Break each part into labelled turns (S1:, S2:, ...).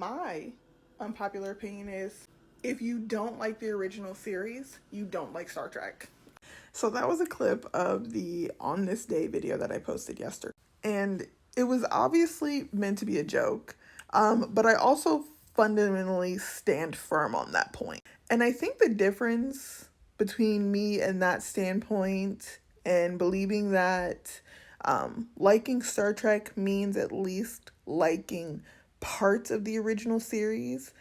S1: my unpopular opinion is, if you don't like the original series, you don't like Star Trek. So that was a clip of the On This Day video that I posted yesterday. And it was obviously meant to be a joke, but I also fundamentally stand firm on that point. And I think the difference between me and that standpoint and believing that liking Star Trek means at least liking parts of the original series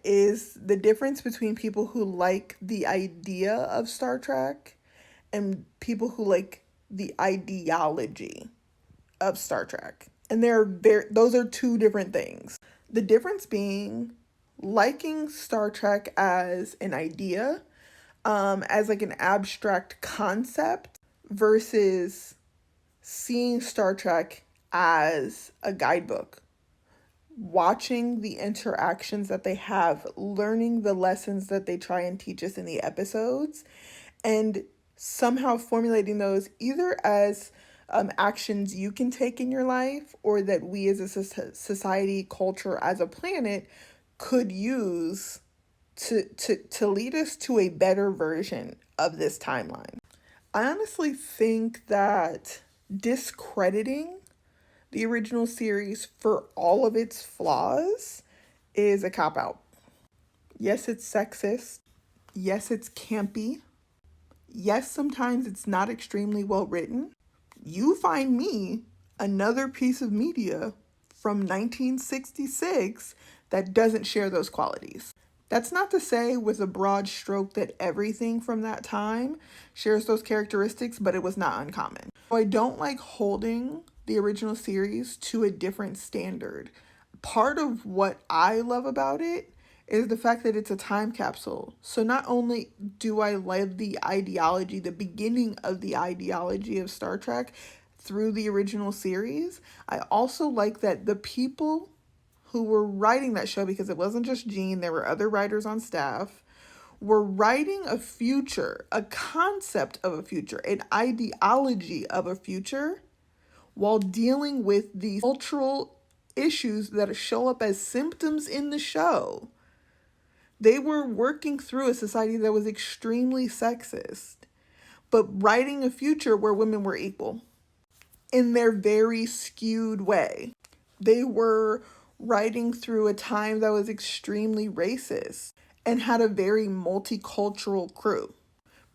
S1: is the difference between people who like the idea of Star Trek and people who like the ideology of Star Trek. And those are two different things. The difference being liking Star Trek as an idea, as like an abstract concept, versus seeing Star Trek as a guidebook, watching the interactions that they have, learning the lessons that they try and teach us in the episodes, and somehow formulating those either as actions you can take in your life, or that we as a society, culture, as a planet could use to lead us to a better version of this timeline. I honestly think that discrediting the original series for all of its flaws is a cop-out. Yes, it's sexist. Yes, it's campy. Yes, sometimes it's not extremely well written. You find me another piece of media from 1966 that doesn't share those qualities. That's not to say with a broad stroke that everything from that time shares those characteristics, but it was not uncommon. So I don't like holding the original series to a different standard. Part of what I love about it is the fact that it's a time capsule. So not only do I love the ideology, the beginning of the ideology of Star Trek through the original series, I also like that the people who were writing that show, because it wasn't just Gene, there were other writers on staff, were writing a future, a concept of a future, an ideology of a future, while dealing with these cultural issues that show up as symptoms in the show. They were working through a society that was extremely sexist, but writing a future where women were equal in their very skewed way. They were writing through a time that was extremely racist and had a very multicultural crew.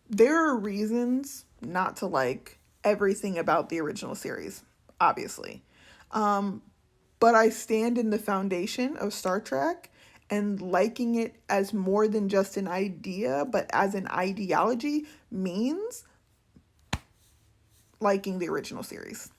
S1: There are reasons not to like everything about the original series, obviously. But I stand in the foundation of Star Trek, and liking it as more than just an idea, but as an ideology means liking the original series.